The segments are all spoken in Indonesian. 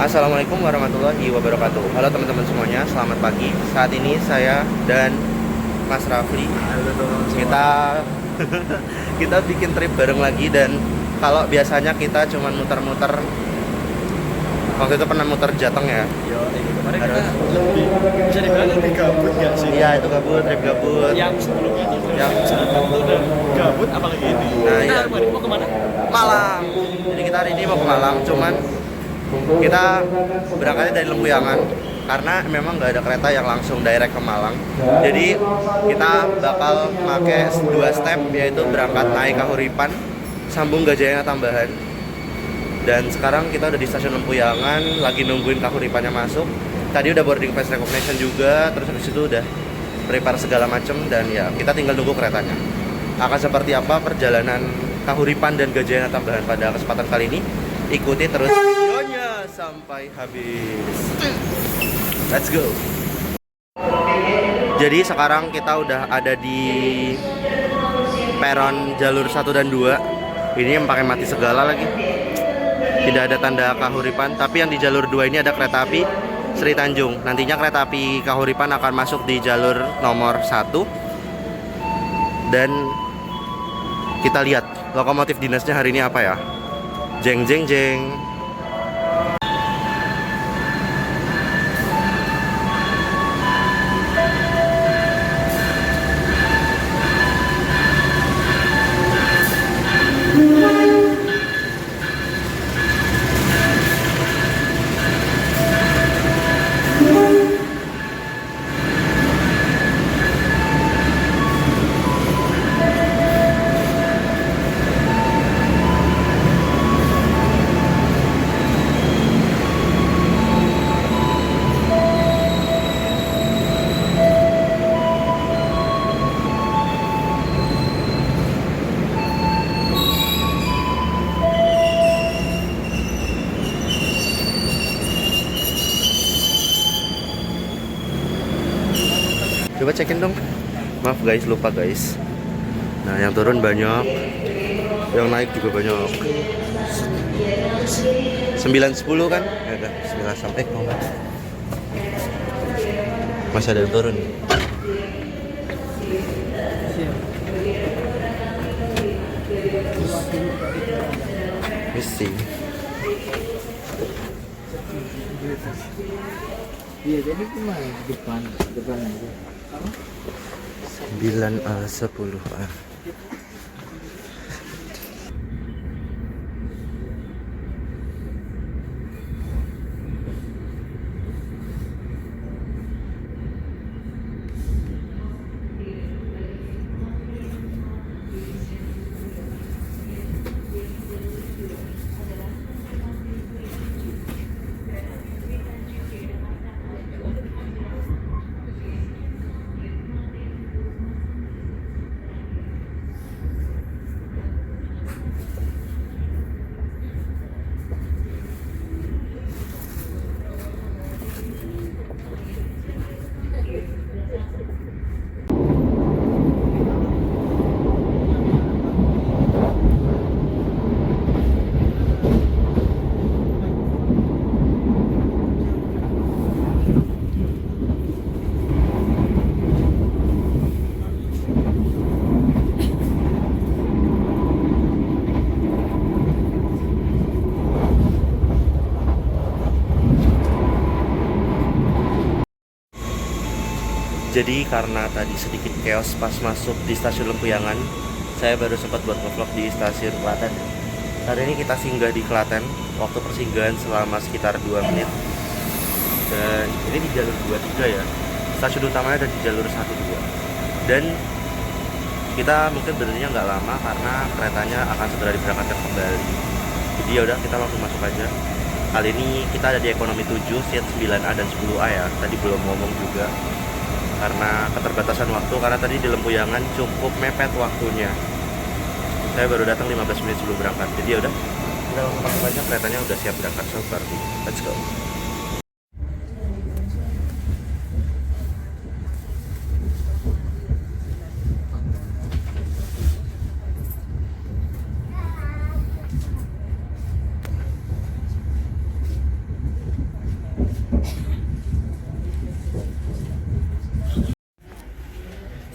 Assalamualaikum warahmatullahi wabarakatuh. Halo teman-teman semuanya, selamat pagi. Saat ini saya dan Mas Rafli kita bikin trip bareng lagi. Dan kalau biasanya kita cuma muter-muter, waktu itu pernah muter Jateng ya. Kemarin kita bisa dibilang lebih gabut nggak sih? Iya, itu gabut, trip gabut. Yang sebelumnya tuh Yang Jateng tuh udah gabut, apalagi ini. Nah, iya. Kemarin mau kemana? Malang. Jadi kita hari ini mau ke Malang, cuman kita berangkatnya dari Lempuyangan karena memang nggak ada kereta yang langsung direct ke Malang. Jadi kita bakal pakai 2 step, yaitu berangkat naik Kahuripan, sambung Gajayana Tambahan. Dan sekarang kita udah di stasiun Lempuyangan, lagi nungguin Kahuripannya masuk. Tadi udah boarding face recognition juga, terus habis itu udah prepare segala macem, dan ya kita tinggal nunggu keretanya. Akan seperti apa perjalanan Kahuripan dan Gajayana Tambahan pada kesempatan kali ini? Ikuti terus videonya sampai habis. Let's go. Jadi sekarang kita udah ada di peron jalur 1 dan 2. Ini yang pakai mati segala lagi. Tidak ada tanda Kahuripan, tapi yang di jalur 2 ini ada kereta api Sri Tanjung. Nantinya kereta api Kahuripan akan masuk di jalur nomor 1. Dan kita lihat lokomotif dinasnya hari ini apa ya. Jeng jeng jeng. Coba cekin dong. Maaf guys, lupa guys. Nah, yang turun banyak, yang naik juga banyak. 9.10 kan? Ya udah, 9 sampai masih ada yang turun. Misi. Iya, jadi gimana depan aja. 9A 10A. Jadi karena tadi sedikit chaos pas masuk di stasiun Lempuyangan, saya baru sempat buat nge-vlog di stasiun Klaten. Hari ini kita singgah di Klaten, waktu persinggahan selama sekitar 2 menit. Dan ini di jalur 23 ya. Stasiun utamanya ada di jalur 12. Dan kita mungkin berhentinya nggak lama karena keretanya akan segera diberangkatkan kembali. Jadi ya udah, kita langsung masuk aja. Kali ini kita ada di ekonomi 7, seat 9A dan 10A ya. Tadi belum ngomong juga karena keterbatasan waktu, karena tadi di Lempuyangan cukup mepet waktunya. Saya baru datang 15 menit sebelum berangkat. Jadi ya udah, kita langsung masuk aja, keretanya udah siap berangkat. So party, let's go.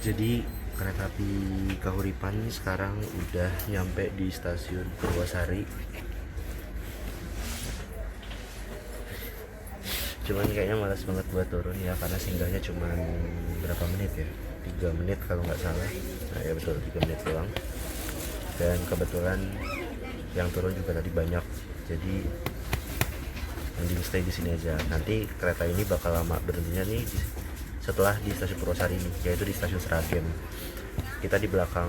Jadi kereta api Kahuripan sekarang udah nyampe di stasiun Purwasari. Cuman kayaknya malas banget buat turun ya, karena singgahnya cuman berapa menit ya? 3 menit kalau nggak salah. Nah ya betul, 3 menit doang. Dan kebetulan yang turun juga tadi banyak, jadi mending stay di sini aja. Nanti kereta ini bakal lama berhentinya nih setelah di stasiun Purwosari ini, yaitu di stasiun Sragen. Kita di belakang,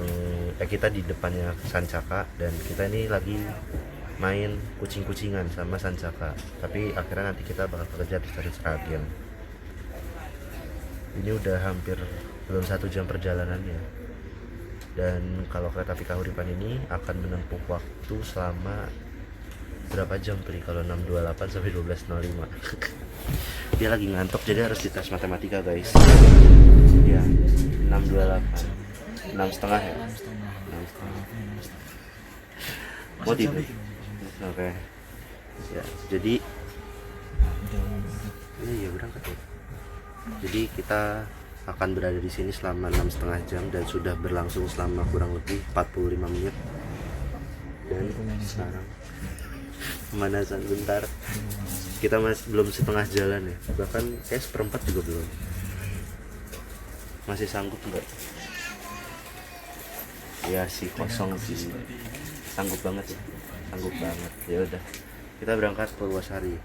kita di depannya Sancaka, dan kita ini lagi main kucing-kucingan sama Sancaka. Tapi akhirnya nanti kita bakal bekerja di stasiun Sragen. Ini udah hampir belum 1 jam perjalanannya. Dan kalau kereta api Kahuripan ini akan menempuh waktu selama berapa jam Pri? Kalau 6.28 sampai 12.05. Dia lagi ngantuk, jadi harus dites matematika guys. Ya 6.28, 6,5 ya, 6,5. Mau tidur? Oke. Ya jadi ya berangkat ya. Jadi kita akan berada di sini selama 6,5 jam dan sudah berlangsung selama kurang lebih 45 menit. Dan sekarang pemanasan bentar, kita masih belum setengah jalan ya, bahkan kayak seperempat juga belum. Masih sanggup nggak? Ya sih, kosong sih, sanggup banget ya, sanggup banget. Ya udah, kita berangkat ke Purwasari.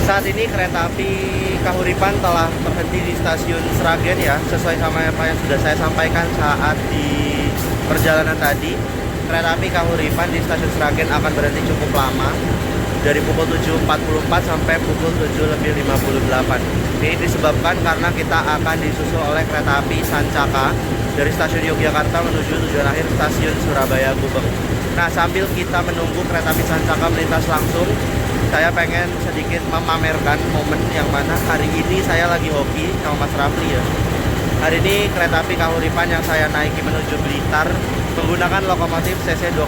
Saat ini kereta api Kahuripan telah berhenti di stasiun Sragen ya, sesuai sama apa yang sudah saya sampaikan saat di perjalanan tadi. Kereta api Kahuripan di stasiun Sragen akan berhenti cukup lama, dari pukul 7.44 sampai pukul 7.58. Ini disebabkan karena kita akan disusul oleh kereta api Sancaka dari stasiun Yogyakarta menuju tujuan akhir stasiun Surabaya Gubeng. Nah, sambil kita menunggu kereta api Sancaka melintas langsung, saya pengen sedikit memamerkan momen yang mana hari ini saya lagi hoki sama Mas Rafli ya. Hari ini kereta api Kahuripan yang saya naiki menuju Blitar menggunakan lokomotif CC 203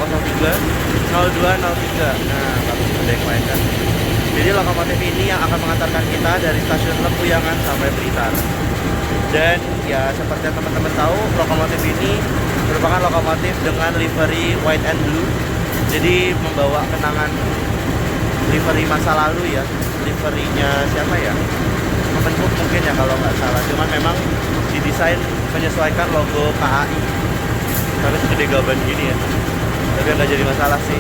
0203. Nah, bagus udah yang kan. Jadi lokomotif ini yang akan mengantarkan kita dari stasiun Lempuyangan sampai Blitar. Dan ya seperti yang teman-teman tahu, lokomotif ini merupakan lokomotif dengan livery white and blue. Jadi membawa kenangan livery masa lalu ya, liverinya siapa ya, Kemenhub mungkin ya kalau nggak salah. Cuman memang didesain menyesuaikan logo KAI, tapi segede gaban gini ya, tapi nggak jadi masalah sih.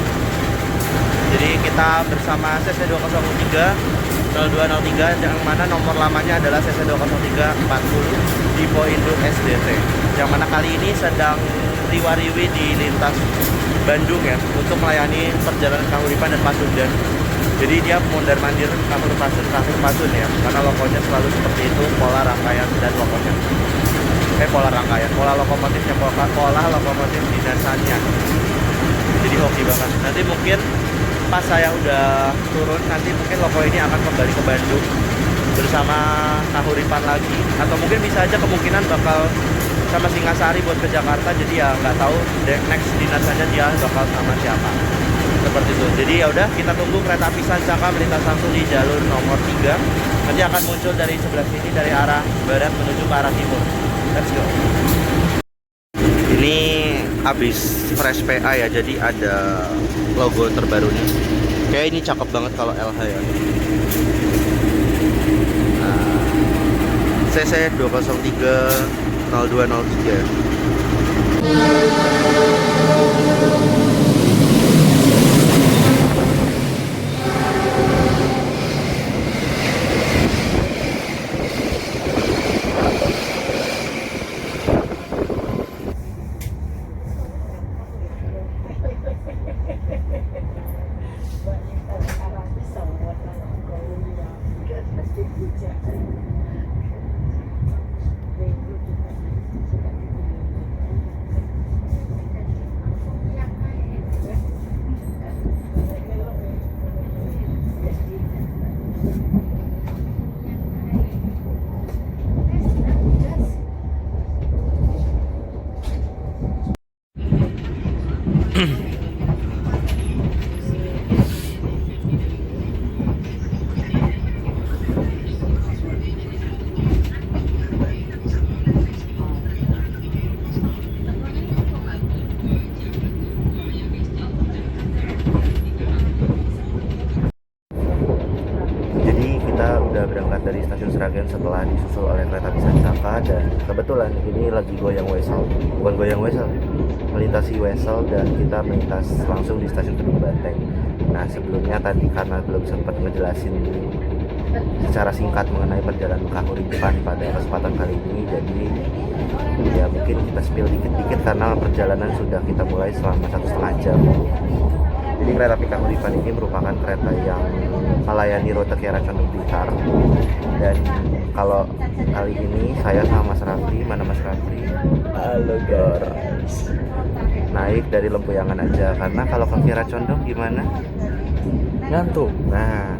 Jadi kita bersama CC 203 0203, yang mana nomor lamanya adalah CC 203 40 di Poindo SDT, yang mana kali ini sedang riwa-riwi di lintas Bandung ya, untuk melayani perjalanan Kahuripan dan Pasundan. Jadi dia mondar mandir Kahur Pasun ya, karena logonya selalu seperti itu, pola rangkaian dan logonya. Pola rangkaian, pola lokomotifnya, pola lokomotif dinasannya. Jadi hoki banget. Nanti mungkin pas saya udah turun nanti mungkin loko ini akan kembali ke Bandung bersama Kahuripan lagi, atau mungkin bisa aja kemungkinan bakal sama Singasari buat ke Jakarta. Jadi ya nggak tahu next dinas aja dia bakal sama siapa, seperti itu. Jadi ya udah, kita tunggu kereta api Sancaka melintas langsung di jalur nomor 3. Nanti akan muncul dari sebelah sini dari arah barat menuju ke arah timur. Let's go. Ini habis fresh PA ya, jadi ada logo terbaru nih. Kayak ini cakep banget kalau LH ya. Nah, CC 203 0203. Udah berangkat dari stasiun Sragen setelah disusul oleh kereta api Sancaka, dan kebetulan ini lagi goyang Wesel, bukan goyang Wesel, melintasi Wesel, dan kita melintas langsung di stasiun Kedung Banteng. Nah sebelumnya tadi karena belum sempat ngejelasin secara singkat mengenai perjalanan Kahuripan pada kesempatan kali ini, jadi ya mungkin kita spill dikit-dikit karena perjalanan sudah kita mulai selama 1,5 jam. Jadi kereta api Kahuripan ini merupakan kereta yang melayani rute Kiara Condong Blitar. Dan kalau kali ini saya sama Mas Rafli, mana Mas Rafli? Halo guys. Naik dari Lempuyangan aja, karena kalau ke Kiara Condong gimana? Ngantuk. Nah,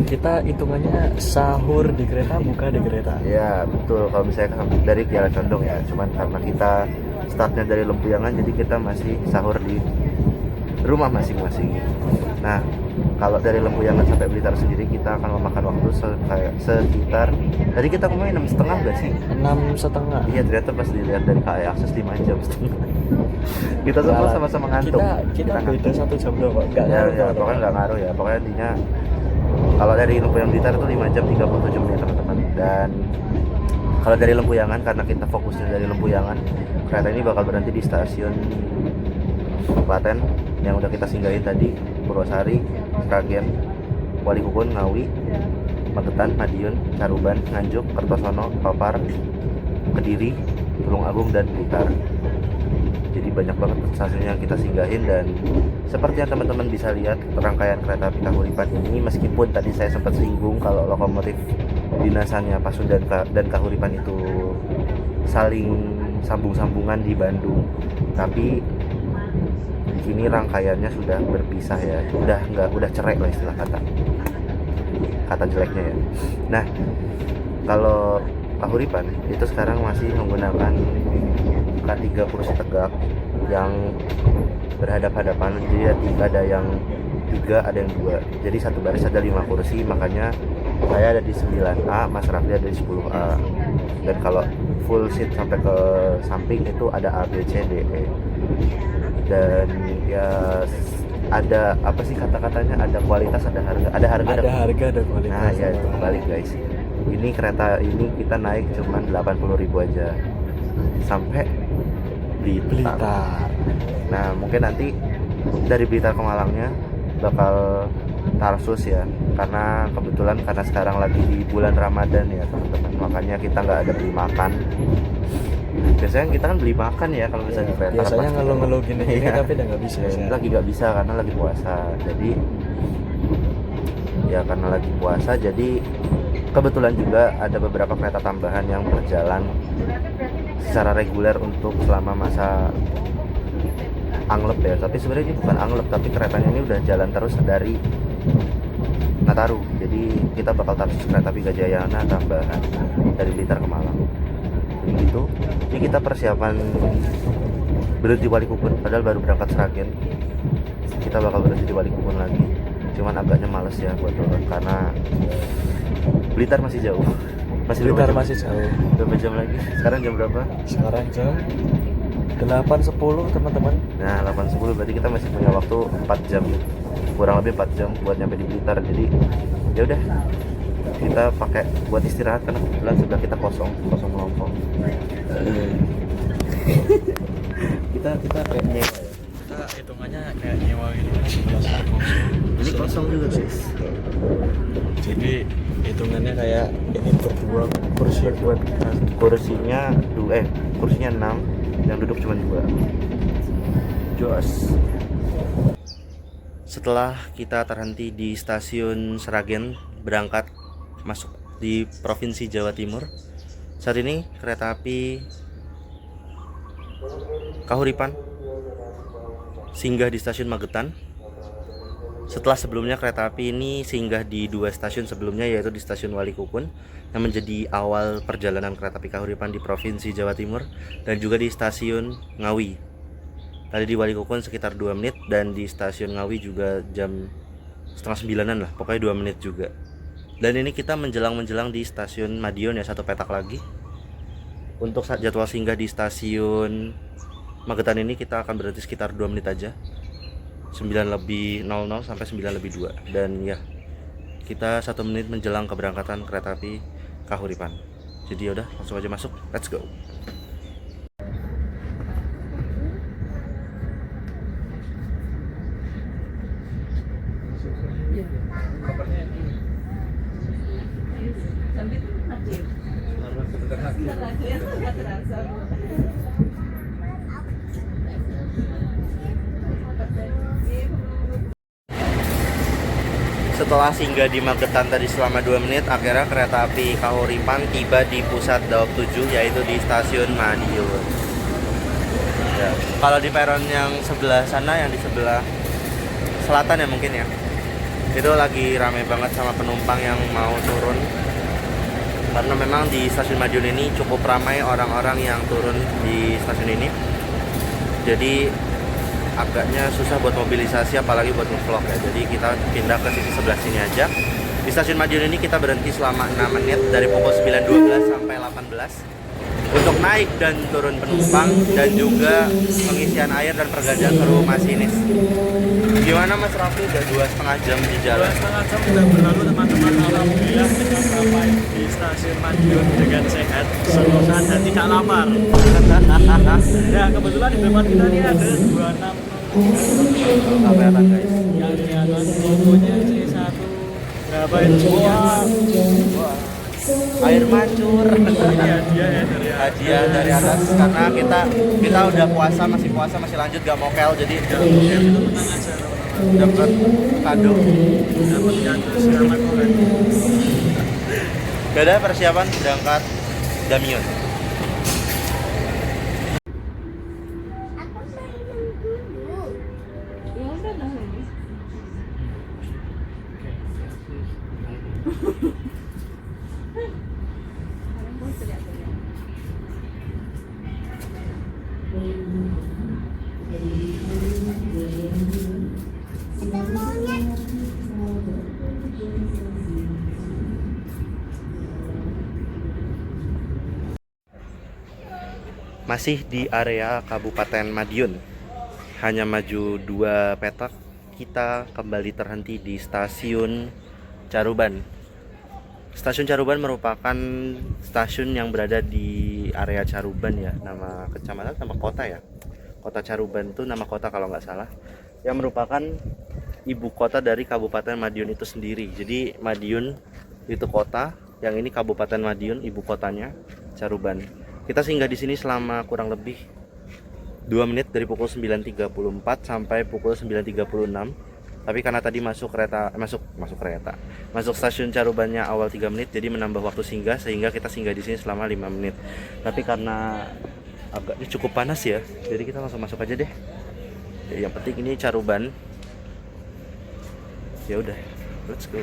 Kita hitungannya sahur di kereta, buka di kereta. ya betul, kalau misalnya dari Kiara Condong ya, cuman karena kita startnya dari Lempuyangan, jadi kita masih sahur di rumah masing-masing. Nah, kalau dari Lempuyangan sampai Blitar sendiri kita akan memakan waktu sekitar, tadi kita kemarin 6,5 nggak sih? 6,5. Iya, ternyata pas dilihat dari KAI Akses 5 jam setengah. Kita semua sama-sama ngantuk. Kita beda 1 jam doang kok. Nggak Ya, ngaruh, ya, pokoknya nggak ngaruh ya. Pokoknya intinya kalau dari Lempuyangan Blitar itu 5 jam 37 menit teman-teman. Dan kalau dari Lempuyangan, karena kita fokusnya dari Lempuyangan, kereta ini bakal berhenti di stasiun Klaten yang udah kita singgahin tadi, Purwosari, Sragen, Walikukun, Ngawi, Magetan, Madiun, Caruban, Nganjuk, Kertosono, Papar, Kediri, Tulungagung, dan Blitar. Jadi banyak banget stasiun yang kita singgahin, dan seperti yang teman-teman bisa lihat rangkaian kereta api Kahuripan ini, meskipun tadi saya sempat singgung kalau lokomotif dinasannya Pasundan dan Kahuripan itu saling sambung-sambungan di Bandung, tapi di sini rangkaiannya sudah berpisah ya, udah cerai lah istilah kata jeleknya ya. Nah, kalau Kahuripan itu sekarang masih menggunakan K3 kursi tegak yang berhadap-hadapan, jadi ada yang 3, ada yang 2, jadi satu baris ada 5 kursi, makanya saya ada di 9A, Mas Rafli ada di 10A. Dan kalau full seat sampai ke samping itu ada A, B, C, D, E. Dan ya ada apa sih kata-katanya, ada kualitas, ada harga, ada harga, ada kualitas. Nah ya itu kebalik guys. Ini kereta ini kita naik cuman 80.000 aja sampai Blitar. Nah mungkin nanti dari Blitar ke Malangnya bakal Tarsus ya, karena kebetulan karena sekarang lagi di bulan Ramadan ya teman-teman, makanya kita nggak ada beli makan. Biasanya kita kan beli makan ya kalau misalnya di kereta. Biasanya ngeluh-ngeluh gini ya. Tapi udah nggak bisa. Lagi nggak bisa karena lagi puasa. Jadi ya karena lagi puasa, jadi kebetulan juga ada beberapa kereta tambahan yang berjalan secara reguler untuk selama masa anglep ya, tapi sebenarnya ini bukan anglep, tapi keretanya ini udah jalan terus dari Nataru. Jadi kita bakal taksis kereta api Gajayana tambahan dari Blitar ke Malang. Jadi gitu. Ini kita persiapan berhenti di Walikubun, padahal baru berangkat Sragen. Kita bakal berhenti di Walikubun lagi. Cuman agaknya males ya buat turun karena Blitar masih jauh. Blitar masih jauh. Berapa jam lagi? Sekarang jam berapa? Sekarang jam 8.10 teman-teman. Nah 8.10 berarti kita masih punya waktu 4 jam, kurang lebih 4 jam buat nyampe di Blitar. Jadi ya udah, kita pakai buat istirahat karena kebetulan sebelah kita kosong melompong. kita kayak nyewa ya. Kita hitungannya kayak nyewa gitu. Ini kosong juga guys. Jadi hitungannya kayak ini berdua kursi buat Kursinya 6, yang duduk cuma 2. Jos. Setelah kita terhenti di stasiun Sragen, berangkat masuk di Provinsi Jawa Timur. Saat ini kereta api Kahuripan singgah di stasiun Magetan. Setelah sebelumnya kereta api ini singgah di 2 stasiun sebelumnya, yaitu di stasiun Walikubun yang menjadi awal perjalanan kereta api Kahuripan di Provinsi Jawa Timur, dan juga di stasiun Ngawi. Tadi di Walikubun sekitar 2 menit, dan di stasiun Ngawi juga jam setengah 9-an lah, pokoknya 2 menit juga. Dan ini kita menjelang di stasiun Madiun ya, 1 petak lagi. Untuk jadwal singgah di stasiun Magetan ini kita akan berhenti sekitar 2 menit aja, 9:00 sampai 9:02. Dan ya, kita 1 menit menjelang keberangkatan kereta api Kahuripan. Jadi yaudah, langsung aja masuk, let's go. Setelah singgah di Magetan tadi selama 2 menit, akhirnya kereta api Kahuripan tiba di pusat Daop 7, yaitu di stasiun Madiun. Ya. Kalau di peron yang sebelah sana, yang di sebelah selatan ya mungkin ya, itu lagi rame banget sama penumpang yang mau turun. Karena memang di stasiun Madiun ini cukup ramai orang-orang yang turun di stasiun ini. Jadi agaknya susah buat mobilisasi, apalagi buat nge-vlog ya. Jadi kita pindah ke sisi sebelah sini aja. Di stasiun Madiun ini kita berhenti selama 6 menit dari pukul 9.12 sampai 18 untuk naik dan turun penumpang, dan juga pengisian air dan pergantian kru masinis. Gimana Mas Raffi, udah 2,5 jam di jalan? 2,5 jam sudah berlalu teman-teman. Alhamdulillah kita sampai di stasiun Madiun dengan sehat, senang dan tidak lapar. Ya kebetulan di depan kita ini ada 26 Apa ya guys? yang di atas logonya C1 berapa itu? Wah, Air mancur. ini hadiah ya dari Hadiah dari atas, karena kita udah puasa, masih lanjut, gak mokel, jadi itu tenang aja. dapat kado. Dapat kado selamat bulan. Gak ada persiapan berangkat Damiun. Masih di area Kabupaten Madiun, hanya maju 2 petak, kita kembali terhenti di stasiun Caruban. Stasiun Caruban merupakan stasiun yang berada di area Caruban ya, nama kecamatan, nama kota ya. Kota Caruban itu nama kota kalau nggak salah, yang merupakan ibu kota dari Kabupaten Madiun itu sendiri. Jadi Madiun itu kota, yang ini Kabupaten Madiun, ibu kotanya Caruban. Kita singgah di sini selama kurang lebih 2 menit dari pukul 9.34 sampai pukul 9.36. Tapi karena tadi masuk stasiun Carubannya awal 3 menit, jadi menambah waktu singgah, sehingga kita singgah di sini selama 5 menit. Tapi karena agaknya cukup panas ya, jadi kita langsung masuk aja deh. Yang penting ini Caruban. Ya udah, let's go.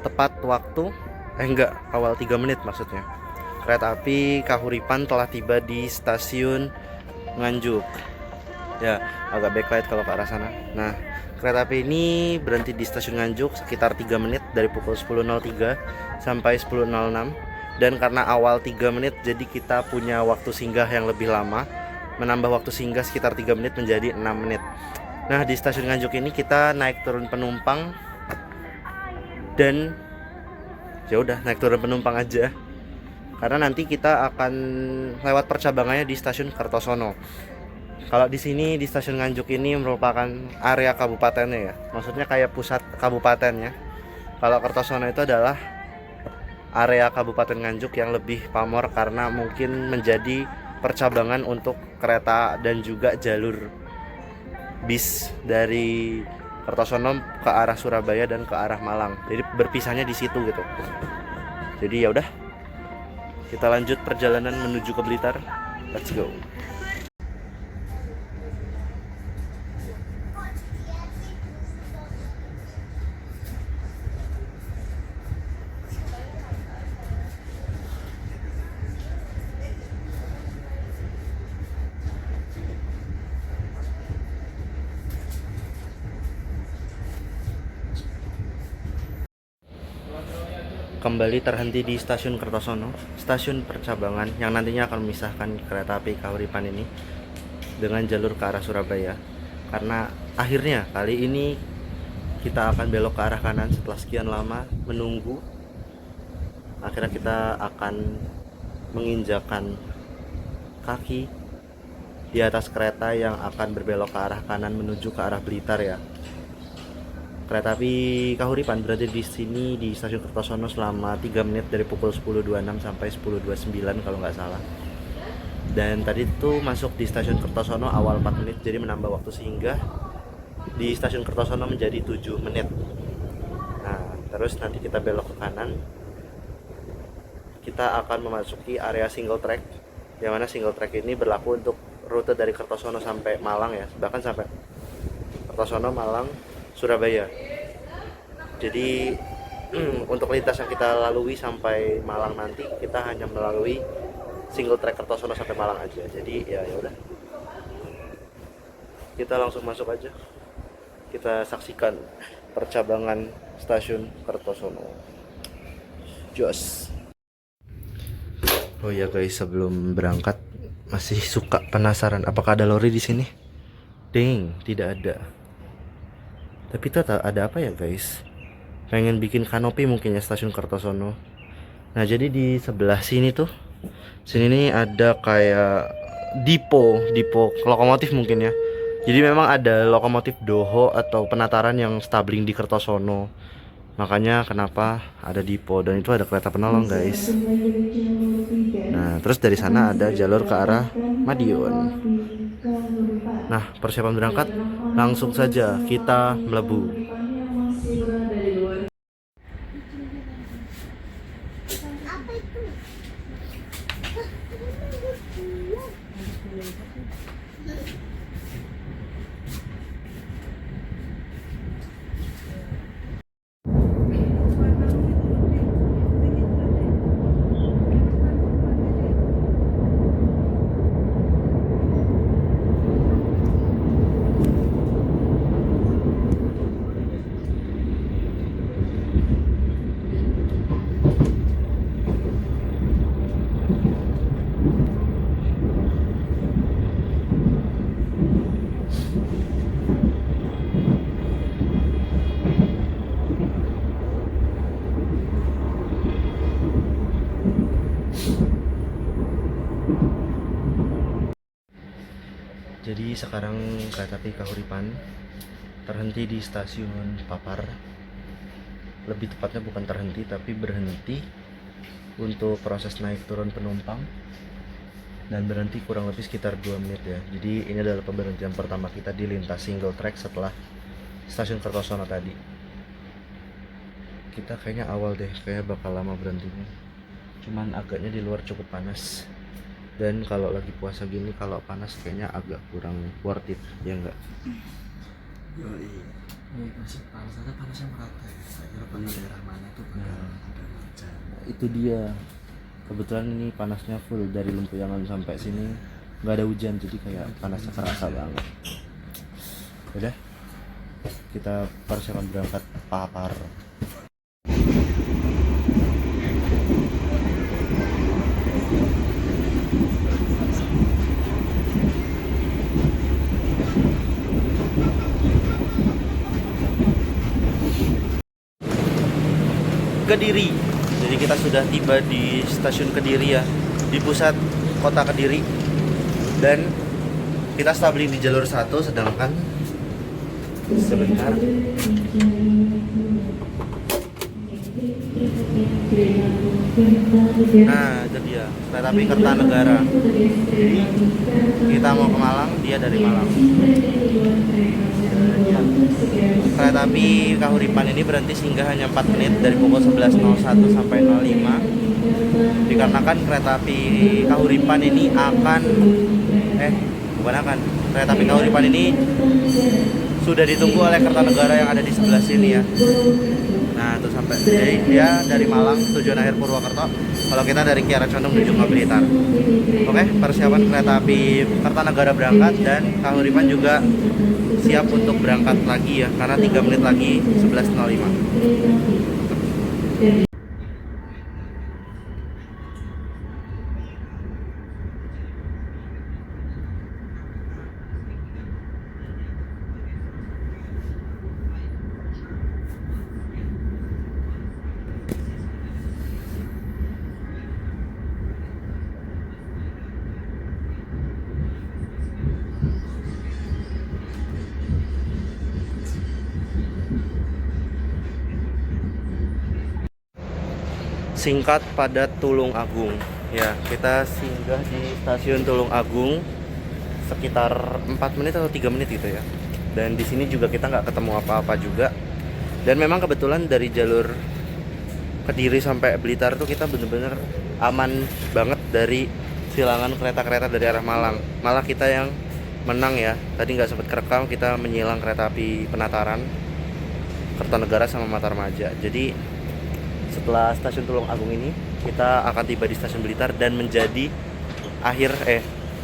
Tepat waktu, enggak, awal 3 menit maksudnya. Kereta api Kahuripan telah tiba di stasiun Nganjuk. Ya, agak backlight kalau ke arah sana. Nah, kereta api ini berhenti di stasiun Nganjuk sekitar 3 menit dari pukul 10.03 sampai 10.06. Dan karena awal 3 menit, jadi kita punya waktu singgah yang lebih lama, menambah waktu singgah sekitar 3 menit menjadi 6 menit. Nah, di stasiun Nganjuk ini kita naik turun penumpang dan ya udah naik turun penumpang aja. Karena nanti kita akan lewat percabangannya di stasiun Kertosono. Kalau di sini di stasiun Nganjuk ini merupakan area kabupatennya ya. Maksudnya kayak pusat kabupatennya. Kalau Kertosono itu adalah area Kabupaten Nganjuk yang lebih pamor karena mungkin menjadi percabangan untuk kereta dan juga jalur bis dari Kertosono ke arah Surabaya dan ke arah Malang. Jadi berpisahnya di situ gitu. Jadi ya udah, kita lanjut perjalanan menuju ke Blitar. Let's go. Kembali terhenti di stasiun Kertosono, stasiun percabangan yang nantinya akan memisahkan kereta api Kahuripan ini dengan jalur ke arah Surabaya. Karena akhirnya kali ini kita akan belok ke arah kanan setelah sekian lama menunggu. Akhirnya kita akan menginjakan kaki di atas kereta yang akan berbelok ke arah kanan menuju ke arah Blitar ya. Kereta api Kahuripan berada di sini di stasiun Kertosono selama 3 menit dari pukul 10.26 sampai 10.29 kalau nggak salah. Dan tadi itu masuk di stasiun Kertosono awal 4 menit, jadi menambah waktu singgah di stasiun Kertosono menjadi 7 menit. Nah, terus nanti kita belok ke kanan. Kita akan memasuki area single track, yang mana single track ini berlaku untuk rute dari Kertosono sampai Malang ya, bahkan sampai Kertosono, Malang, Surabaya. Jadi untuk lintas yang kita lalui sampai Malang nanti kita hanya melalui single track Kertosono sampai Malang aja. Jadi ya udah, kita langsung masuk aja. Kita saksikan percabangan stasiun Kertosono. Jos. Oh ya guys, sebelum berangkat masih suka penasaran apakah ada lori di sini? Ding, tidak ada. Tapi itu ada apa ya guys? Pengen bikin kanopi mungkin ya stasiun Kertosono. Nah, jadi di sebelah sini tuh, sini nih ada kayak dipo lokomotif mungkin ya. Jadi memang ada lokomotif Doho atau penataran yang stabling di Kertosono. Makanya kenapa ada dipo, dan itu ada kereta penolong guys. Nah, terus dari sana ada jalur ke arah Madiun. Nah, persiapan berangkat langsung saja kita melebu. Jadi sekarang kereta api Kahuripan terhenti di stasiun Papar. Lebih tepatnya bukan terhenti tapi berhenti untuk proses naik turun penumpang, dan berhenti kurang lebih sekitar 2 menit ya. Jadi ini adalah pemberhentian pertama kita di lintas single track setelah stasiun Kertosono tadi. Kita kayaknya awal deh, kayak bakal lama berhentinya. Cuman agaknya di luar cukup panas. Dan kalau lagi puasa gini, kalau panas kayaknya agak kurang worth it, ya enggak? Masih panas, ada panasnya merata ya. Saya kira pada daerah mana tuh ada hujan. Itu dia. Kebetulan ini panasnya full dari Lempuyangan sampai sini, nggak ada hujan, jadi kayak panasnya kerasa banget. Udah, kita persiapan berangkat Papar. Kediri. Jadi kita sudah tiba di stasiun Kediri ya, di pusat kota Kediri. Dan kita stabling di jalur 1, sedangkan sebentar. Nah, itu dia kereta api Kertanegara. Jadi kita mau ke Malang, dia dari Malang. Kereta api Kahuripan ini berhenti singgah hanya 4 menit dari pukul 11.01 sampai 05. Dikarenakan kereta api Kahuripan ini kereta api Kahuripan ini sudah ditunggu oleh Kertanegara yang ada di sebelah sini ya. Nah, itu sampai, jadi dia dari Malang tujuan akhir Purwokerto. Kalau kita dari Kiara Condong menuju ke Blitar. Oke, persiapan kereta api Kertanegara berangkat, dan Kahuripan juga siap untuk berangkat lagi ya, karena 3 menit lagi 11.05. Singkat padat Tulung Agung. Ya, kita singgah di stasiun Tulung Agung sekitar 4 menit atau 3 menit gitu ya. Dan di sini juga kita nggak ketemu apa-apa juga. Dan memang kebetulan dari jalur Kediri sampai Blitar tuh kita bener-bener aman banget dari silangan kereta-kereta dari arah Malang. Malah kita yang menang ya. Tadi nggak sempat kerekam, kita menyilang kereta api Penataran, Kertanegara sama Matarmaja. Jadi setelah stasiun Tulung Agung ini, kita akan tiba di stasiun Blitar dan menjadi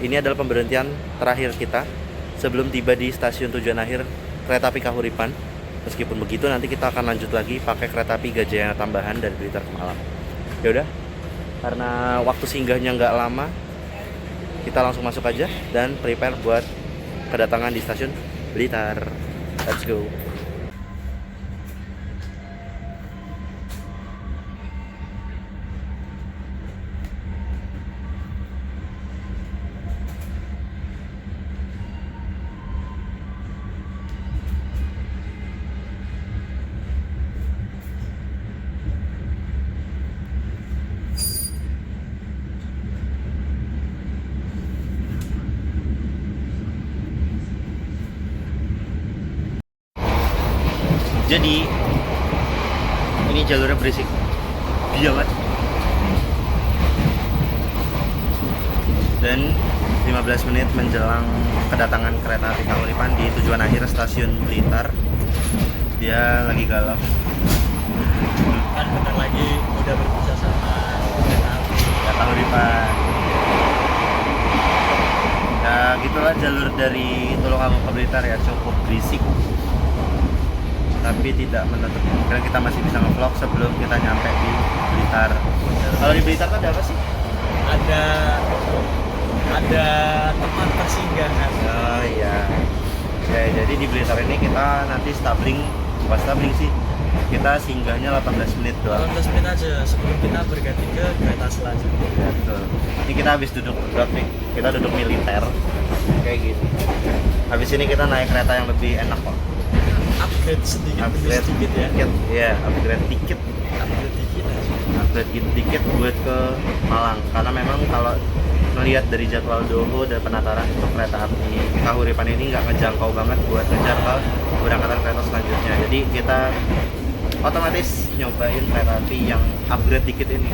ini adalah pemberhentian terakhir kita sebelum tiba di stasiun tujuan akhir kereta api Kahuripan. Meskipun begitu nanti kita akan lanjut lagi pakai kereta api Gajayana tambahan dari Blitar ke Malang. Ya udah, karena waktu singgahnya nggak lama, kita langsung masuk aja dan prepare buat kedatangan di stasiun Blitar. Let's go. Jadi ini jalurnya berisik banget. Dan 15 menit menjelang kedatangan kereta api Kahuripan di tujuan akhir stasiun Blitar, dia lagi galau. Kan bentar lagi udah berpisah sama kereta api Kahuripan. Ya gitulah jalur dari Tulungagung ke Blitar ya, cukup berisik. Tapi tidak menutup kemungkinan kita masih bisa nge-vlog sebelum kita nyampe di Blitar. Kalau di Blitar kan ada apa sih? Ada tempat persinggahan. Oh iya. Ya, jadi di Blitar ini kita nanti bukan stabling sih. Kita singgahnya 18 menit doang. 18 menit aja sebelum kita berganti ke kereta selanjutnya. Betul. Ini kita habis duduk kita duduk militer kayak gini. Habis ini kita naik kereta yang lebih enak kok. Upgrade sedikit demi sedikit ya. Iya, upgrade dikit dikit buat ke Malang. Karena memang kalau melihat dari jadwal Doho dan penataran untuk kereta api Kahuripan ini nggak ngejangkau banget buat ngejar ke keberangkatan kereta selanjutnya. Jadi kita otomatis nyobain kereta api yang upgrade dikit ini.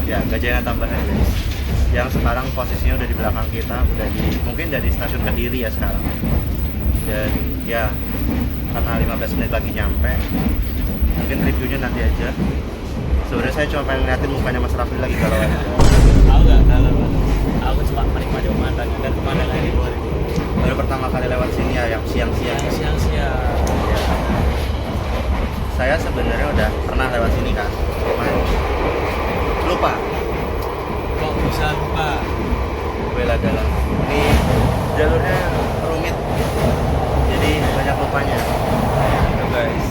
Ya, Gajayana tambahan guys. Yang sekarang posisinya udah di belakang kita, mungkin dari stasiun Kediri ya sekarang. Dan ya, karena 15 menit lagi nyampe, mungkin reviewnya nanti aja. Sebenarnya saya cuma pengen ngeliatin mukanya Mas Rafli lagi kalau aja. Aku nggak tahu, aku cuma menikmati pemandangan dan pemandangan di luar itu. Baru pertama kali lewat sini ya, yang siang-siang. Siang-siang. Saya sebenarnya udah pernah lewat sini kan, cuman lupa. Kok bisa lupa? Bela dalam. Ini jalurnya rumit, jadi banyak lupanya. Gitu guys.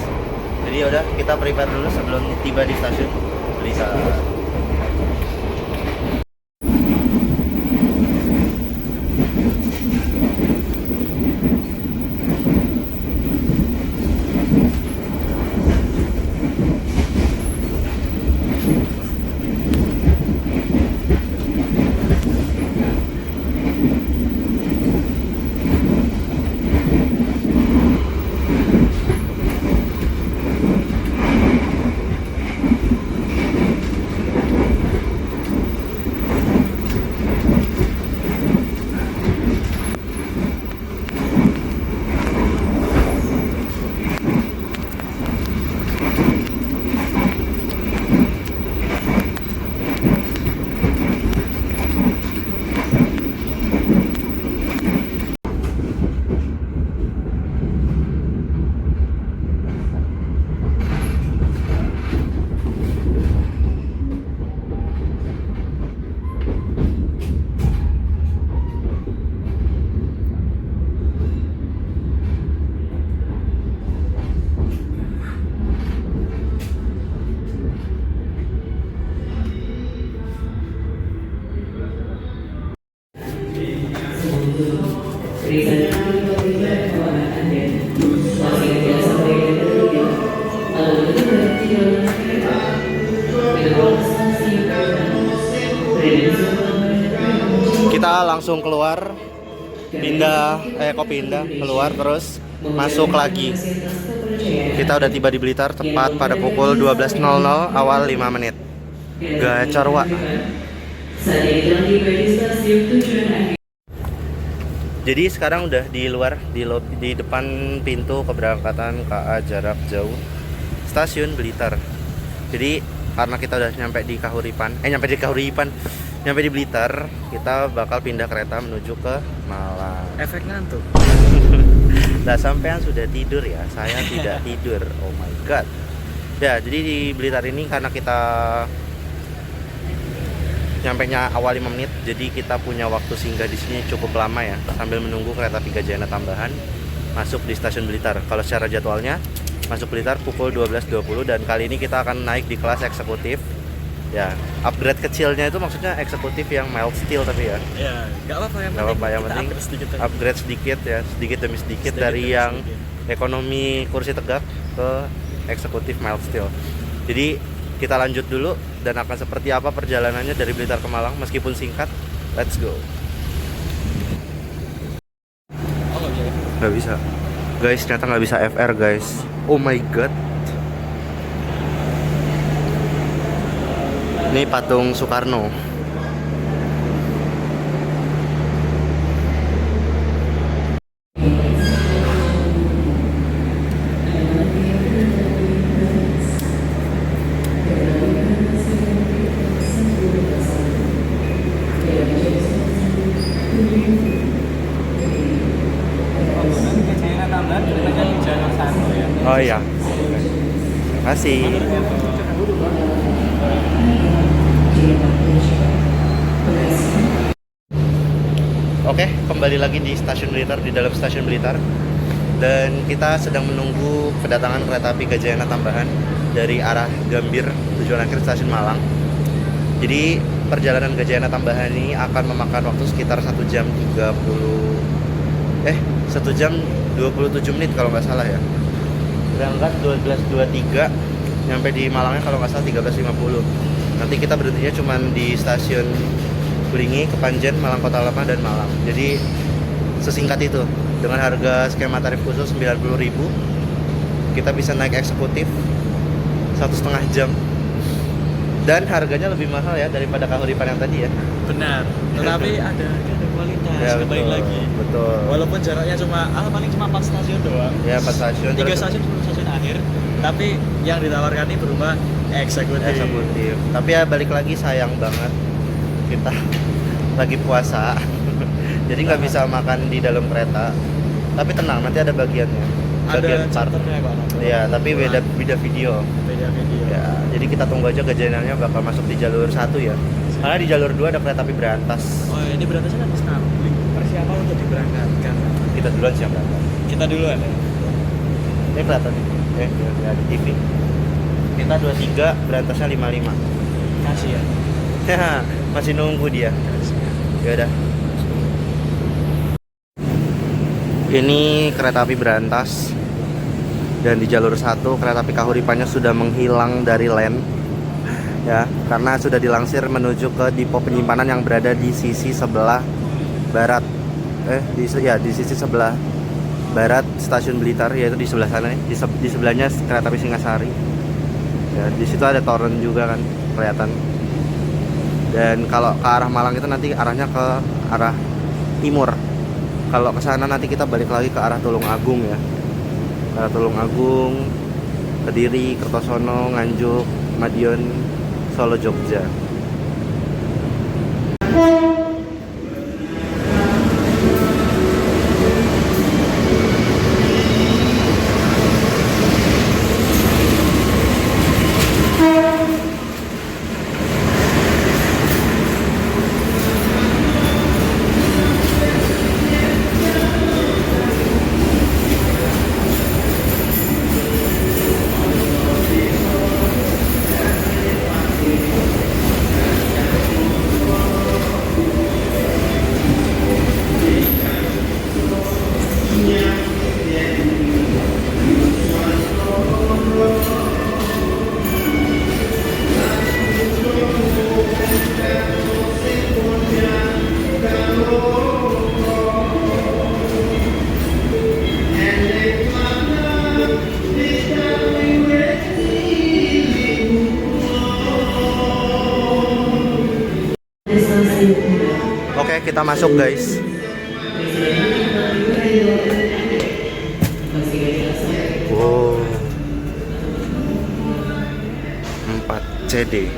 Jadi udah kita prepare dulu sebelum tiba di stasiun Blitar. Kita langsung keluar, pindah keluar terus masuk lagi. Kita udah tiba di Blitar tepat pada pukul 12.00 awal 5 menit. Gacor Wak. Jadi sekarang udah di luar, di depan pintu keberangkatan KA jarak jauh stasiun Blitar. Jadi karena kita udah nyampe di Blitar, kita bakal pindah kereta menuju ke Malang. Efek ngantuk. Nah, sampean sudah tidur ya, saya tidak tidur. Oh my god. Ya, jadi di Blitar ini karena kita nyampenya awal 5 menit, jadi kita punya waktu singgah di sini cukup lama ya, sambil menunggu kereta api Gajayana tambahan masuk di stasiun Blitar. Kalau secara jadwalnya masuk Blitar pukul 12.20 dan kali ini kita akan naik di kelas eksekutif. Ya, upgrade kecilnya itu maksudnya eksekutif yang mild steel tapi ya. Ya, nggak apa-apa yang Nggak apa-apa, yang kita penting upgrade sedikit aja. upgrade sedikit ya, sedikit demi sedikit Sedikit dari demi yang sedikit. ekonomi kursi tegak ke eksekutif mild steel. Jadi kita lanjut dulu dan akan seperti apa perjalanannya dari Blitar ke Malang meskipun singkat. Let's go. Oh iya. Nggak bisa. Guys, ternyata nggak bisa FR guys. Oh my god. Ini patung Soekarno. Gajayana tambahan keretanya di jalur 1 ya. Oh iya. Terima kasih. Oke, kembali lagi di stasiun Blitar, di dalam stasiun Blitar. Dan kita sedang menunggu kedatangan kereta api Gajayana tambahan dari arah Gambir tujuan akhir stasiun Malang. Jadi perjalanan Gajayana tambahan ini akan memakan waktu sekitar 1 jam 1 jam 27 menit kalau nggak salah ya. Berangkat 12.23, nyampe di Malangnya kalau nggak salah 13.50. Nanti kita berhentinya cuma di stasiun Kuringi, Kepanjen, Malang Kota Lama dan Malang. Jadi sesingkat itu. Dengan harga skema tarif khusus 90.000, kita bisa naik eksekutif 1,5 jam. Dan harganya lebih mahal ya daripada Kahuripan yang tadi ya. Benar. Tetapi ada kualitas Ya, kembali betul, lagi. betul. Walaupun jaraknya paling cuma 4 stasiun doang. Ya, 4 stasiun. 3 terus stasiun sebelum stasiun akhir. Tapi yang ditawarkan ini berupa eksekutif. eksekutif. Tapi ya balik lagi sayang banget kita lagi puasa. Jadi nggak bisa makan di dalam kereta. Tapi tenang, nanti ada bagiannya. Ada Bagian part. charternya kok. Iya, tapi beda video. Beda video. Ya, jadi kita tunggu aja Gajayananya bakal masuk di jalur 1 ya. Karena di jalur 2 ada kereta api berantas. Oh, ini berantasnya kan Istanbul. Persiapan untuk diberangkatkan. Kita duluan siap berangkat. Kita duluan ya. Ini kelihatan nih. Ya, di TV. Kita 23, berantasnya 55. Kasih ya. Ya, masih nunggu dia. Ya udah. Ini kereta api berantas. Dan di jalur 1 kereta api Kahuripannya sudah menghilang dari land. Ya, karena sudah dilangsir menuju ke depo penyimpanan yang berada di sisi sebelah barat. Di sisi sebelah barat stasiun Blitar, yaitu di sebelah sana nih. Di sebelahnya kereta api Singasari. Ya, di situ ada toren juga kan kelihatan. Dan kalau ke arah Malang itu nanti arahnya ke arah timur. Kalau ke sana nanti kita balik lagi ke arah Tulungagung ya. Ke arah Tulungagung, Kediri, Kertosono, Nganjuk, Madiun, Solo, Jogja. Oke, kita masuk guys. Wow. 4 CD.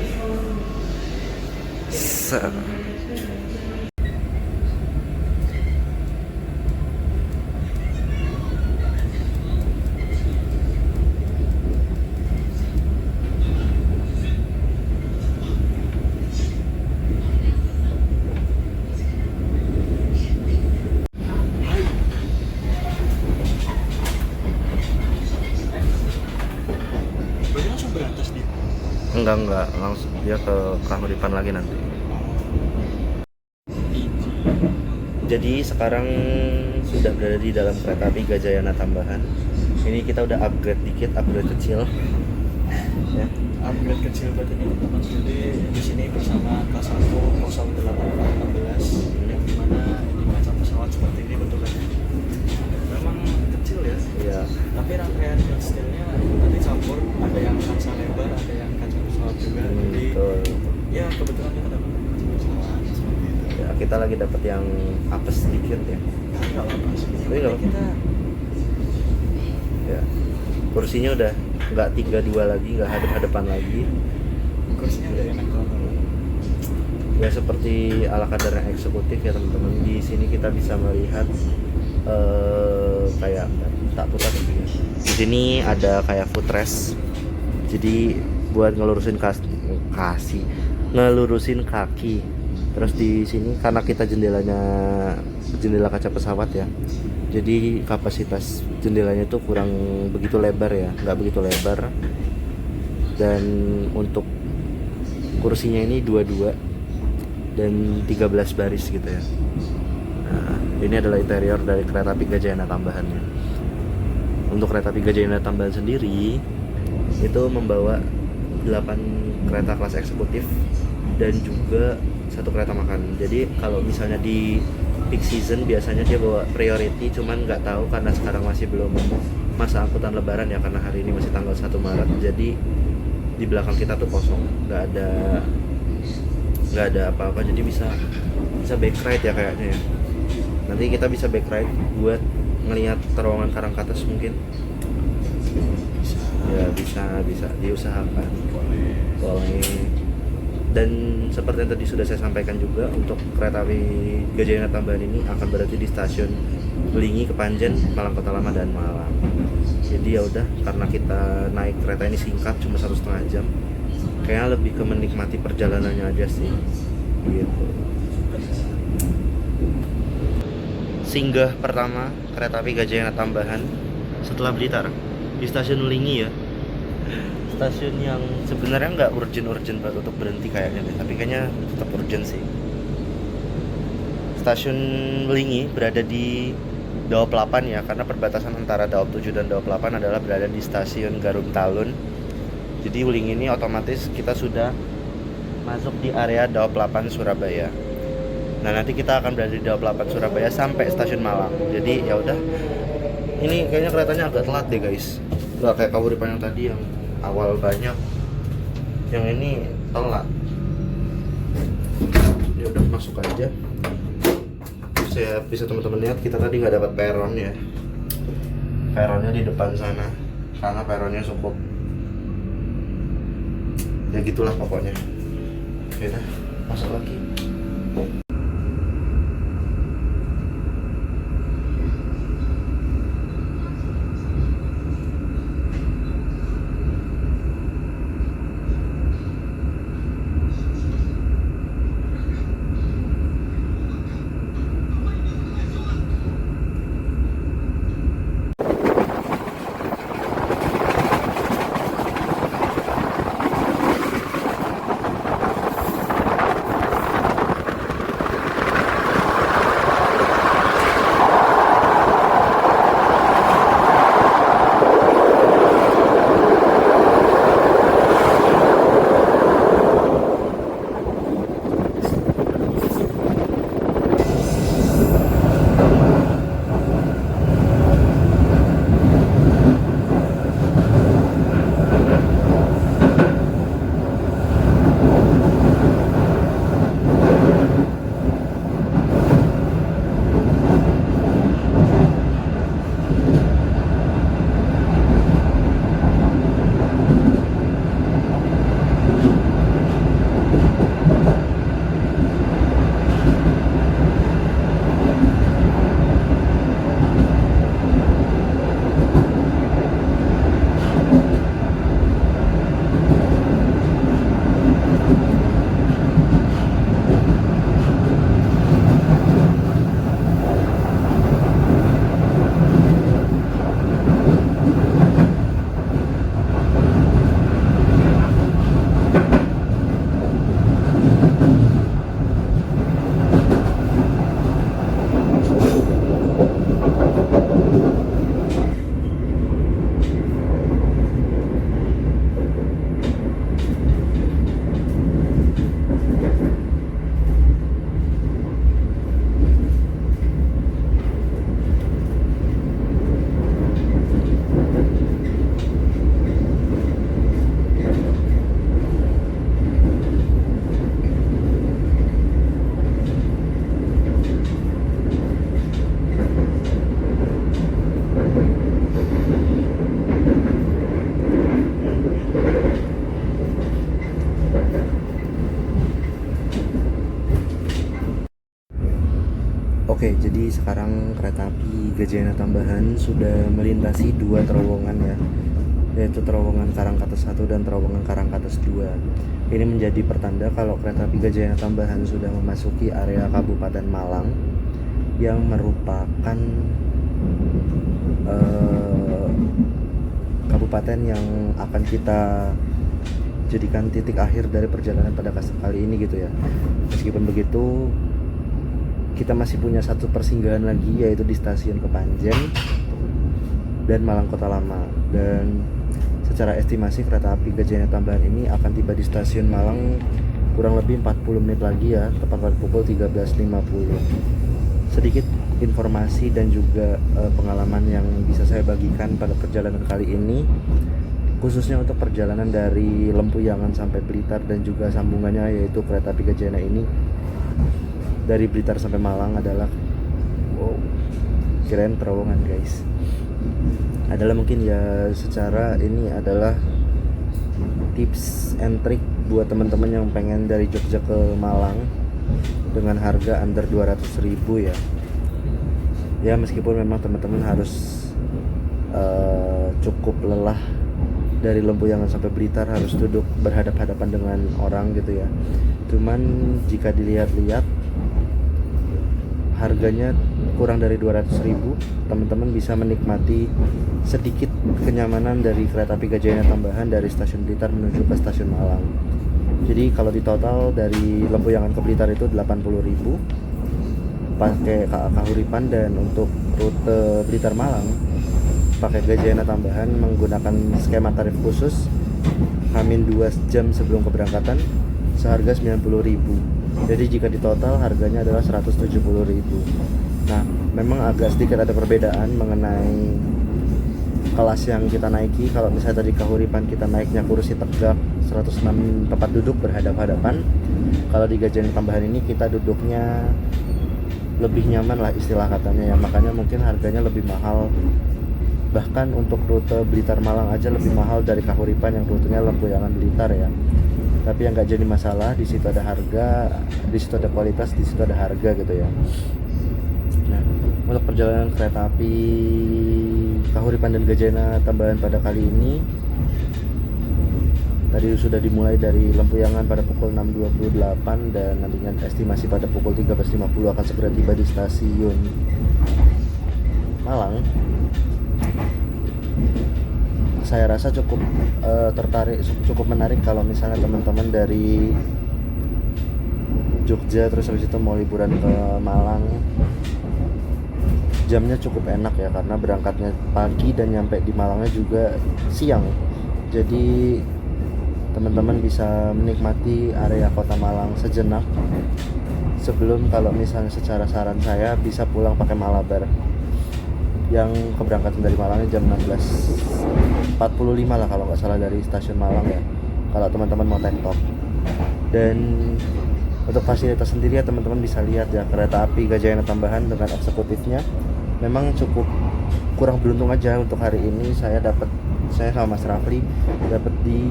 Enggak, langsung dia ke Kahuripan lagi nanti. Jadi sekarang sudah berada di dalam kereta api Gajayana Tambahan. Ini kita udah upgrade dikit, upgrade kecil. Ya. Upgrade kecil buat ini teman-teman. Jadi di sini bersama kelas 1 0816 yang dimana ini kaca pesawat seperti ini bentukannya. Memang kecil ya. Iya. Tapi rangkaian stylenya nanti campur, ada yang kaca lebar, ada yang kaca pesawat juga. Jadi Betul. ya kebetulan kita dapat kaca pesawat seperti itu. Ya, kita lagi dapat yang apes sedikit ya. Enggak apa-apa sih. Tapi nggak apa-apa. Kita Ya. Kursinya udah nggak 3-2 lagi, nggak hadap-hadapan lagi. kursinya udah enak banget. Ya seperti ala kadarnya eksekutif ya teman-teman. Di sini kita bisa melihat kayak tak putar gitu ya. Di sini ada kayak footrest. Jadi buat ngelurusin ngelurusin kaki. Terus di sini karena kita jendela kaca pesawat ya. Jadi kapasitas jendelanya itu kurang begitu lebar ya, nggak begitu lebar. Dan untuk kursinya ini 22 dan 13 baris gitu ya. Nah, ini adalah interior dari kereta api Gajayana Tambahannya. Untuk kereta api Gajayana Tambahan sendiri itu membawa 8 kereta kelas eksekutif dan juga 1 kereta makan. Jadi kalau misalnya di peak season biasanya dia bawa priority, cuman nggak tahu karena sekarang masih belum masa angkutan lebaran ya, karena hari ini masih tanggal 1 Maret. Jadi di belakang kita tuh kosong, nggak ada apa-apa, jadi bisa back ride ya kayaknya ya. Nanti kita bisa back ride buat ngelihat terowongan Karangkates mungkin. Ya bisa diusahakan. Boleh. Dan seperti yang tadi sudah saya sampaikan juga, untuk kereta api Gajayana Tambahan ini akan berhenti di stasiun Belingi, Kepanjen, Malang Kota Lama dan Malang. Jadi ya udah, karena kita naik kereta ini singkat cuma 1,5 jam, kayaknya lebih ke menikmati perjalanannya aja sih gitu. Singgah pertama kereta api Gajayana Tambahan setelah Blitar di stasiun Belingi ya. Stasiun yang sebenarnya nggak urgent banget untuk berhenti kayaknya deh, tapi kayaknya tetap urgent sih. Stasiun Belingi berada di Daop 8 ya, karena perbatasan antara Daop 7 dan Daop 8 adalah berada di stasiun Gorontalo. Jadi Belingi ini otomatis kita sudah masuk di area Daop 8 Surabaya. Nah, nanti kita akan berada di Daop 8 Surabaya sampai stasiun Malang. Jadi ya udah, ini kayaknya keretanya agak telat deh guys, nggak kayak Kahuripan yang tadi yang awal banyak, yang ini telat. Ya udah, masuk aja. Saya bisa teman-teman lihat, kita tadi nggak dapat peron ya. Peronnya di depan sana, karena peronnya cukup. Ya gitulah pokoknya. Ya udah, masuk lagi. sekarang kereta api Gajayana Tambahan sudah melintasi dua terowongan ya, yaitu terowongan Karangkates 1 dan terowongan Karangkates 2. Ini menjadi pertanda kalau kereta api Gajayana Tambahan sudah memasuki area Kabupaten Malang yang merupakan kabupaten yang akan kita jadikan titik akhir dari perjalanan pada kali ini gitu ya. Meskipun begitu, kita masih punya satu persinggahan lagi, yaitu di stasiun Kepanjen dan Malang Kota Lama. Dan secara estimasi kereta api Gajayana Tambahan ini akan tiba di stasiun Malang kurang lebih 40 menit lagi ya, tepat pada pukul 13.50. Sedikit informasi dan juga pengalaman yang bisa saya bagikan pada perjalanan kali ini, khususnya untuk perjalanan dari Lempuyangan sampai Blitar dan juga sambungannya, yaitu kereta api Gajayana ini dari Blitar sampai Malang adalah, wow, kirain terowongan guys, adalah mungkin ya, secara ini adalah tips and trick buat teman-teman yang pengen dari Jogja ke Malang dengan harga under 200.000 ya. Ya meskipun memang teman-teman harus cukup lelah dari Lempuyangan sampai Blitar, harus duduk berhadap-hadapan dengan orang gitu ya. Cuman jika dilihat-lihat harganya kurang dari 200.000, teman-teman bisa menikmati sedikit kenyamanan dari kereta api Gajayana Tambahan dari stasiun Blitar menuju ke stasiun Malang. Jadi kalau di total dari Lempuyangan ke Blitar itu 80.000 pakai KA Kahuripan, dan untuk rute Blitar Malang pakai Gajayana Tambahan menggunakan skema tarif khusus Hamin 2 jam sebelum keberangkatan seharga 90.000. Jadi jika di total harganya adalah 170.000. Nah, memang agak sedikit ada perbedaan mengenai kelas yang kita naiki. Kalau misalnya tadi Kahuripan kita naiknya kursi tegak 106 tempat duduk berhadap-hadapan, kalau di Gajayana Tambahan ini kita duduknya lebih nyaman lah istilah katanya ya, makanya mungkin harganya lebih mahal. Bahkan untuk rute Blitar Malang aja lebih mahal dari Kahuripan yang rutenya Lempuyangan Blitar ya. Tapi yang nggak jadi masalah, di situ ada harga, di situ ada kualitas, di situ ada harga gitu ya. Nah, untuk perjalanan kereta api Kahuripan dan Gajayana Tambahan pada kali ini tadi sudah dimulai dari Lempuyangan pada pukul 6.28 dan nantinya estimasi pada pukul 13.50 akan segera tiba di stasiun Malang. Saya rasa cukup cukup menarik kalau misalnya teman-teman dari Jogja terus habis itu mau liburan ke Malang. Jamnya cukup enak ya, karena berangkatnya pagi dan nyampe di Malangnya juga siang. Jadi teman-teman bisa menikmati area kota Malang sejenak sebelum, kalau misalnya secara saran saya, bisa pulang pakai Malabar yang keberangkatan dari Malangnya jam 16.45 lah kalau nggak salah dari stasiun Malang ya, kalau teman-teman mau tektok. Dan untuk fasilitas sendiri ya teman-teman bisa lihat ya, kereta api Gajayana Tambahan dengan eksekutifnya memang cukup kurang beruntung aja untuk hari ini. Saya sama Mas Rafli dapat di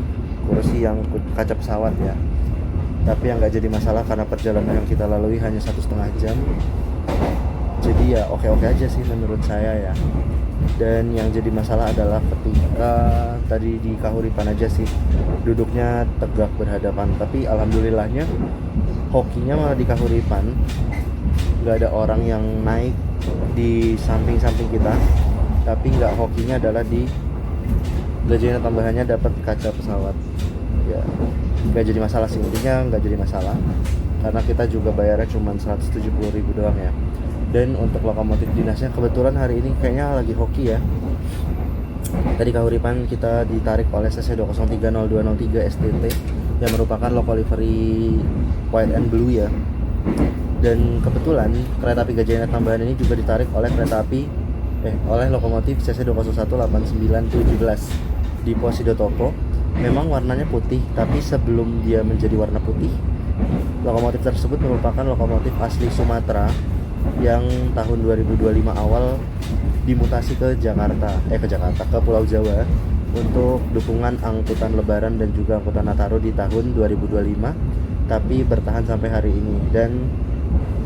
kursi yang kaca pesawat ya, tapi yang nggak jadi masalah karena perjalanan yang kita lalui hanya 1,5 jam. Jadi ya oke-oke aja sih menurut saya ya. Dan yang jadi masalah adalah ketika tadi di Kahuripan aja sih duduknya tegak berhadapan, tapi alhamdulillahnya hokinya malah di Kahuripan nggak ada orang yang naik di samping-samping kita, tapi nggak hokinya adalah di Gajayana Tambahannya dapat kaca pesawat ya. Nggak jadi masalah sih, intinya nggak jadi masalah karena kita juga bayarnya cuma 170.000 doang ya. Dan untuk lokomotif dinasnya kebetulan hari ini kayaknya lagi hoki ya. Tadi Kahuripan kita ditarik oleh CC 2030203 STT yang merupakan loko livery white and blue ya. Dan kebetulan kereta api Gajayana Tambahan ini juga ditarik oleh oleh lokomotif CC 2018917 di Posido Topo. Memang warnanya putih, tapi sebelum dia menjadi warna putih, lokomotif tersebut merupakan lokomotif asli Sumatera yang tahun 2025 awal dimutasi ke Pulau Jawa untuk dukungan angkutan lebaran dan juga angkutan Nataru di tahun 2025, tapi bertahan sampai hari ini. Dan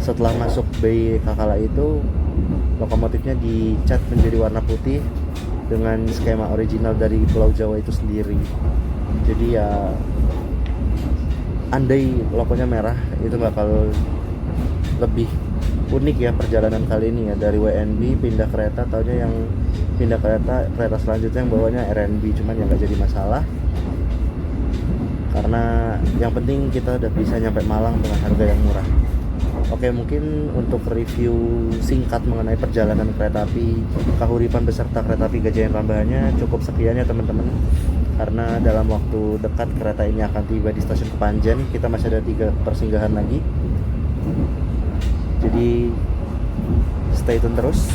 Setelah masuk Bay Kakala itu, lokomotifnya dicat menjadi warna putih dengan skema original dari Pulau Jawa itu sendiri. Jadi ya, andai lokonya merah itu bakal lebih unik ya perjalanan kali ini ya. Dari WNB pindah kereta, taunya yang pindah kereta selanjutnya yang bawanya RNB, cuman yang nggak jadi masalah karena yang penting kita udah bisa nyampe Malang dengan harga yang murah. Oke, mungkin untuk review singkat mengenai perjalanan kereta api Kahuripan beserta kereta api Gejayan Rambahannya cukup sekian ya teman-teman, karena dalam waktu dekat kereta ini akan tiba di stasiun Kepanjen. Kita masih ada 3 persinggahan lagi, jadi stay tune terus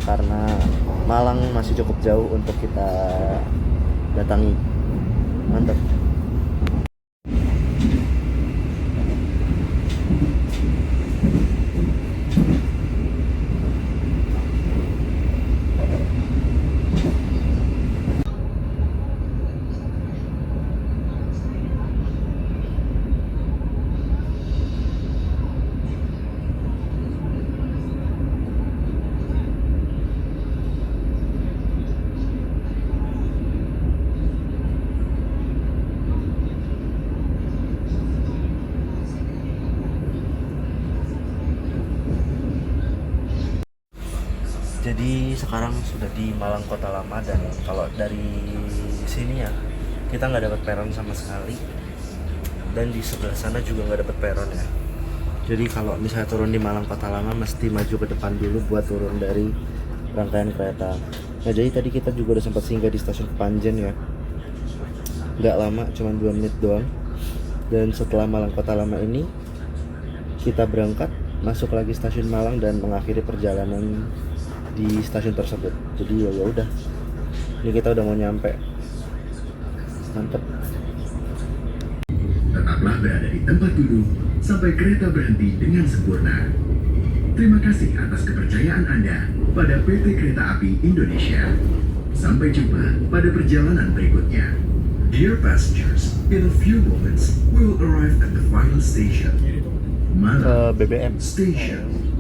karena Malang masih cukup jauh untuk kita datangi. Mantap. Jadi sekarang sudah di Malang Kota Lama, dan kalau dari sini ya kita nggak dapat peron sama sekali, dan di sebelah sana juga nggak dapat peron ya. Jadi kalau misalnya turun di Malang Kota Lama mesti maju ke depan dulu buat turun dari rangkaian kereta. Nah jadi tadi kita juga udah sempat singgah di stasiun Kepanjen ya, nggak lama, cuma 2 menit doang. Dan setelah Malang Kota Lama ini kita berangkat masuk lagi stasiun Malang dan mengakhiri perjalanan di stasiun tersebut. Jadi ya udah, ini kita udah mau nyampe. Mantep. Tetaplah berada di tempat duduk sampai kereta berhenti dengan sempurna. Terima kasih atas kepercayaan Anda pada PT Kereta Api Indonesia. Sampai jumpa pada perjalanan berikutnya. Dear passengers, in a few moments we will arrive at the final station, Malang BBM Station.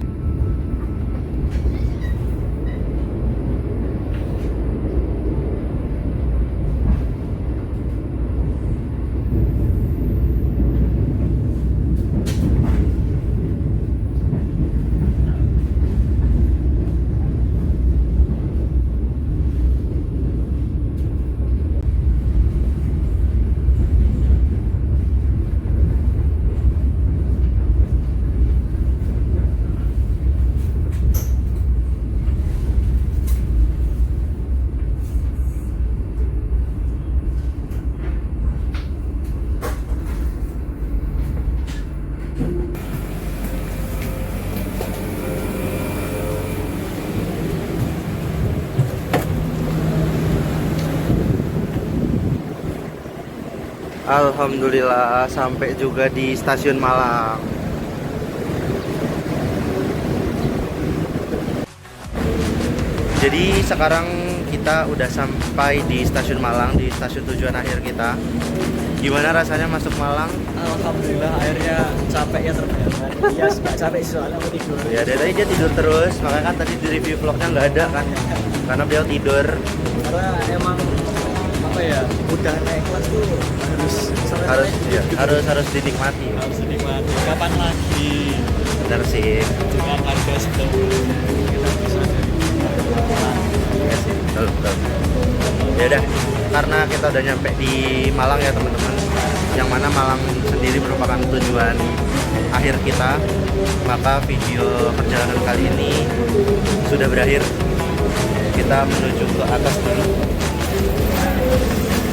Alhamdulillah sampai juga di stasiun Malang. Jadi sekarang kita udah sampai di stasiun Malang, di stasiun tujuan akhir kita. Gimana rasanya masuk Malang? Alhamdulillah akhirnya capek ya terbayarkan. Ya nggak capek sih, soalnya mau tidur. Ya dari tadi dia tidur terus, makanya kan tadi di review vlognya nggak ada kan, karena beliau tidur. Karena emang apa ya, udah naik kelas tuh Harus ya, harus dinikmati. harus dinikmati. Kapan lagi Bener sih. dengan harga segitu kita bisa Iya sih, betul, betul. Ya udah, karena kita udah nyampe di Malang ya teman-teman, yang mana Malang sendiri merupakan tujuan akhir kita, maka video perjalanan kali ini sudah berakhir. Kita menuju ke atas dulu,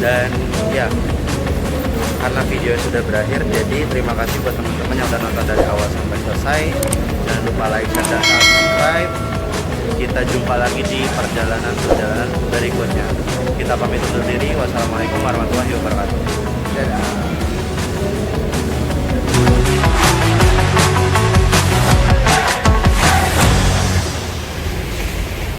dan ya karena video sudah berakhir, jadi terima kasih buat teman-teman yang udah nonton dari awal sampai selesai. Jangan lupa like, share, dan subscribe. Kita jumpa lagi di perjalanan berikutnya. Kita pamit undur diri. Wassalamualaikum warahmatullahi wabarakatuh. Dadah.